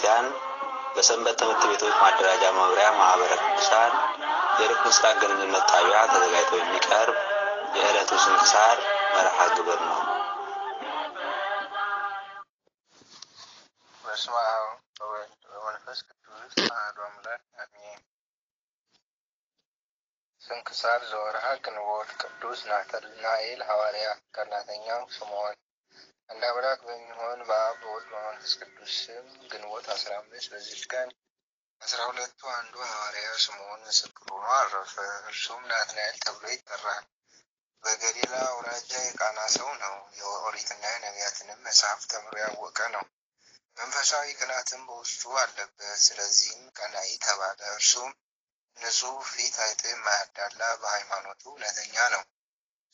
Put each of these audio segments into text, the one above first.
ቤተክርስቲያን በሰንበት ትምህርት ቤቶች ማደራጃ መምሪያ ማህበረ ቅዱሳን የሩቅ ምስራቅ ግንኙነት ጣቢያ ተዘጋጅቶ የሚቀርብ የዕለቱ ስንክሳር መርሃ ግብር ነው። በስመ አብ ወወልድ ወመንፈስ ቅዱስ አሐዱ አምላክ አሜን። ስንክሳር ዘወርኀ ግንቦት። ቅዱስ ናትናኤል ሐዋርያ። ቀናተኛው ስምዖን። አንድ አምላክ በሚሆን በአብ በወልድ በመንፈስ ቅዱስ ስም ግንቦት 15 በዚች ቀን 12ቱ አንዱ ሐዋርያ ስምዖን ምስክር ሆኖ አረፈ። እርሱም ናትናኤል ተብሎ ይጠራል። በገሊላ አውራጃ የቃና ሰው ነው። የኦሪትና የነቢያትንም መጽሐፍ ተምሮ ያወቀ ነው። መንፈሳዊ ቅናትም በውስጡ አለበት። ስለዚህም ቀናኢ ተባለ። እርሱም ንጹሕ ፊት አይቶ የማያዳላ በሃይማኖቱ እውነተኛ ነው።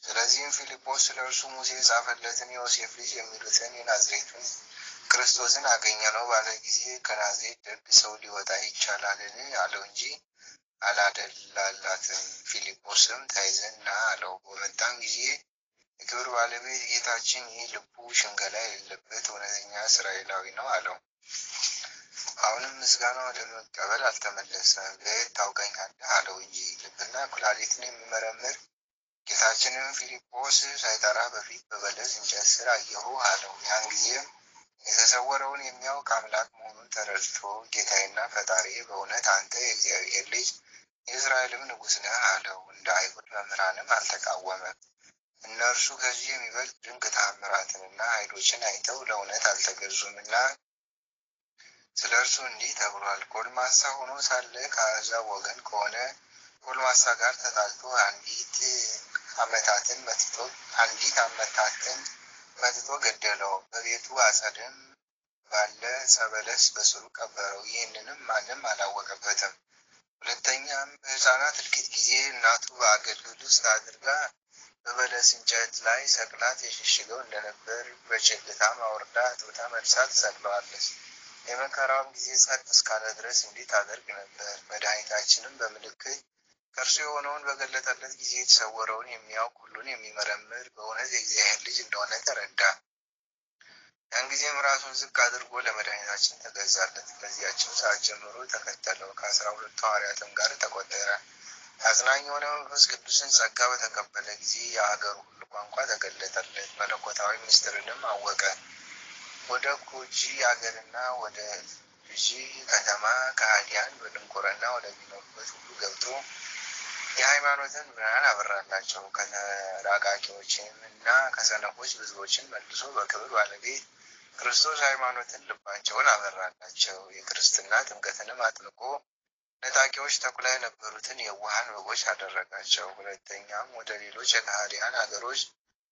ስለዚህም ፊልጶስ ስለ እርሱ ሙሴ የጻፈለትን የዮሴፍ ልጅ የሚሉትን የናዝሬቱን ክርስቶስን አገኘነው ባለ ጊዜ ከናዝሬት ደግ ሰው ሊወጣ ይቻላልን አለው እንጂ አላደላላትም። ፊልጶስም ተይዘን ና አለው። በመጣም ጊዜ የክብር ባለቤት ጌታችን ይህ ልቡ ሽንገላ የሌለበት እውነተኛ እስራኤላዊ ነው አለው። አሁንም ምስጋና ወደ መቀበል አልተመለሰም። በየት ታውቀኛለህ አለው እንጂ ልብና ኩላሊትን የሚመረምር ጌታችንም ፊልጶስ ሳይጠራ በፊት በበለስ እንጨት ስር አየሁ አለው። ያን ጊዜም የተሰወረውን የሚያውቅ አምላክ መሆኑን ተረድቶ ጌታዬና ፈጣሪ በእውነት አንተ የእግዚአብሔር ልጅ የእስራኤልም ንጉሥ ነህ አለው። እንደ አይሁድ መምህራንም አልተቃወመም። እነርሱ ከዚህ የሚበልጥ ድንቅ ተአምራትንና ኃይሎችን አይተው ለእውነት አልተገዙምና ስለ እርሱ እንዲህ ተብሏል። ጎልማሳ ሆኖ ሳለ ከአሕዛብ ወገን ከሆነ ጎልማሳ ጋር ተጣልቶ አንዲት ዓመታትን መትቶ ገደለው። በቤቱ አጸድም ባለ ጸበለስ በስሩ ቀበረው። ይህንንም ማንም አላወቀበትም። ሁለተኛም በሕፃናት እልቂት ጊዜ እናቱ በአገልግል ውስጥ አድርጋ በበለስ እንጨት ላይ ሰቅላት የሸሸገው እንደነበር በቸልታም አውርዳ አጥብታ መልሳ ትሰቅለዋለች። የመከራውም ጊዜ ጸጥ እስካለ ድረስ እንዲህ ታደርግ ነበር። መድኃኒታችንም በምልክት ከእርሱ የሆነውን በገለጠለት ጊዜ የተሰወረውን የሚያውቅ ሁሉን የሚመረምር በእውነት የእግዚአብሔር ልጅ እንደሆነ ተረዳ። ያን ጊዜም ራሱን ዝቅ አድርጎ ለመድኃኒታችን ተገዛለት። ከዚያችም ሰዓት ጀምሮ ተከተለው። ከ12 ሐዋርያትም ጋር ተቆጠረ። አጽናኝ የሆነ መንፈስ ቅዱስን ጸጋ በተቀበለ ጊዜ የአገሩ ሁሉ ቋንቋ ተገለጠለት። መለኮታዊ ምስጢርንም አወቀ። ወደ ኮጂ አገርና ወደ ልጂ ከተማ ከሃዲያን በድንቁርና ወደሚኖሩበት ሁሉ ገብቶ የሃይማኖትን ብርሃን አበራላቸው። ከተራቃቂዎችም እና ከሰነፎች ብዙዎችን መልሶ በክብር ባለቤት ክርስቶስ ሃይማኖትን ልባቸውን አበራላቸው። የክርስትና ጥምቀትንም አጥምቆ ነጣቂዎች ተኩላ የነበሩትን የዋሃን በጎች አደረጋቸው። ሁለተኛም ወደ ሌሎች የከሃዲያን አገሮች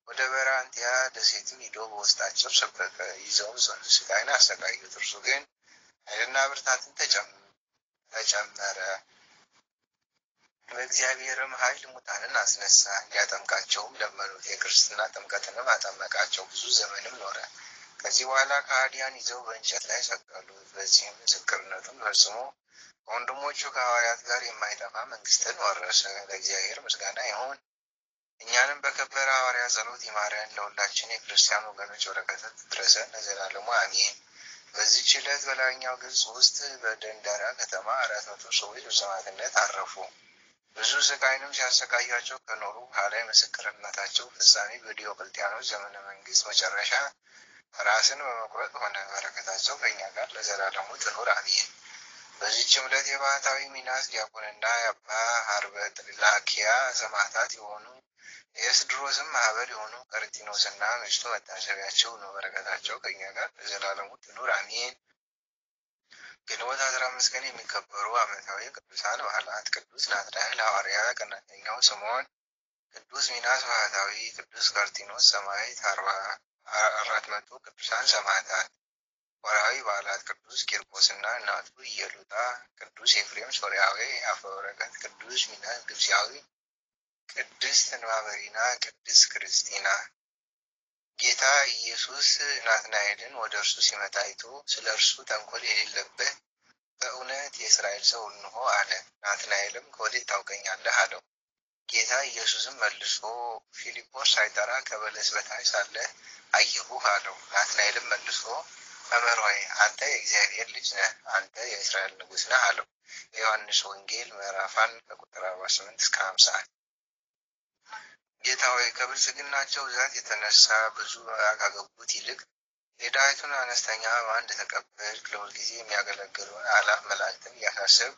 ወደ በራንቲያ ደሴትም ሂዶ በውስጣቸው ሰበከ። ይዘውም ጽኑ ሥቃይን አሰቃዩት። እርሱ ግን ኃይልና ብርታትን ተጨመረ። በእግዚአብሔርም ኃይል ሙታንን አስነሳ። እንዲያጠምቃቸውም ለመኑት። የክርስትና ጥምቀትንም አጠመቃቸው። ብዙ ዘመንም ኖረ። ከዚህ በኋላ ከሃዲያን ይዘው በእንጨት ላይ ሰቀሉት። በዚህም ምስክርነቱን ፈጽሞ ከወንድሞቹ ከሐዋርያት ጋር የማይጠፋ መንግስትን ወረሰ። ለእግዚአብሔር ምስጋና ይሁን። እኛንም በከበረ ሐዋርያ ጸሎት ይማረን። ለሁላችን የክርስቲያን ወገኖች በረከት ትድረሰን ለዘላለሙ አሜን። በዚህች ዕለት በላይኛው ግብጽ ውስጥ በደንዳራ ከተማ 400 ሰዎች በሰማዕትነት አረፉ። ብዙ ስቃይንም ሲያሰቃያቸው ከኖሩ በኋላ የምስክርነታቸው ፍጻሜ በዲዮቅልጥያኖስ ዘመነ መንግስት መጨረሻ ራስን በመቁረጥ ሆነ። በረከታቸው ከእኛ ጋር ለዘላለሙ ትኑር አሜን። በዚህችም ዕለት የባህታዊ ሚናስ ዲያቆንና የአባ ሀርበጥላኪያ ሰማዕታት የሆኑ የኤስድሮስም ማህበር የሆኑ ቀርጢኖስና ሚስቱ መታሰቢያቸው ነው። በረከታቸው ከእኛ ጋር ለዘላለሙ ትኑር አሜን። ግንቦት 15 ቀን የሚከበሩ ዓመታዊ ቅዱሳን በዓላት፦ ቅዱስ ናትናኤል ሐዋርያ፣ ቀናተኛው ስምዖን፣ ቅዱስ ሚናስ ባህታዊ፣ ቅዱስ ቀርጢኖስ ሰማዕት፣ 400 ቅዱሳን ሰማዕታት። ወርኃዊ በዓላት፦ ቅዱስ ቂርቆስና እናቱ ኢየሉጣ፣ ቅዱስ ኤፍሬም ሶርያዊ አፈ በረከት፣ ቅዱስ ሚናስ ግብፃዊ፣ ቅድስት እንባበሪና፣ ቅድስት ክርስቲና። ጌታ ኢየሱስ ናትናኤልን ወደ እርሱ ሲመጣ አይቶ ስለ እርሱ ተንኮል የሌለበት በእውነት የእስራኤል ሰው እንሆ አለ። ናትናኤልም ከወዴት ታውቀኛለህ አለው። ጌታ ኢየሱስም መልሶ ፊልጶስ ሳይጠራ ከበለስ በታች ሳለ አየሁህ አለው። ናትናኤልም መልሶ መምህር ሆይ አንተ የእግዚአብሔር ልጅ ነህ፣ አንተ የእስራኤል ንጉሥ ነህ አለው። የዮሐንስ ወንጌል ምዕራፍ 1 ከቁጥር 48 እስከ 50። ጌታ ሆይ ከብልጽግናቸው ብዛት የተነሳ ብዙ ካገቡት ይልቅ የድሃይቱን አነስተኛ መባ እንደተቀበልክ ለሁል ጊዜ የሚያገለግሉ አእላፍ መላእክትን እያሳሰብ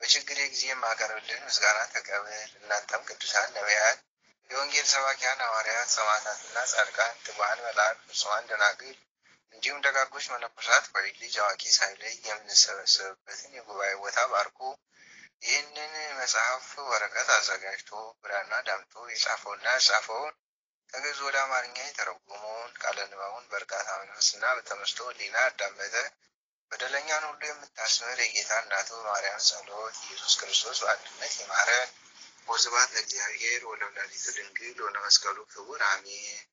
በችግሬ ጊዜ የማቀርብልህን ምስጋና ተቀበል። እናንተም ቅዱሳን ነቢያት፣ የወንጌል ሰባኪያን ሐዋርያት፣ ሰማዕታትና ጻድቃን፣ ትጉሃን መላእክት፣ ፍጹማን ደናግል እንዲሁም ደጋጎች መነኮሳት ሆይ ልጅ አዋቂ ሳይለይ የምንሰበሰብበትን የጉባኤ ቦታ ባርኩ። ይህንን መጽሐፍ ወረቀት አዘጋጅቶ ብራና ዳምጦ የጻፈውና ያጻፈውን ከግዕዝ ወደ አማርኛ የተረጎመውን ቃለ ንባቡን በእርጋታ መንፈስና በተመስጦ ሕሊና ያዳመጠ በደለኛን ሁሉ የምታስምር የጌታ እናቱ ማርያም ጸሎት ኢየሱስ ክርስቶስ በአንድነት ይማረን። ወስብሐት ለእግዚአብሔር ወለወላዲቱ ድንግል ወለመስቀሉ ክቡር አሜን።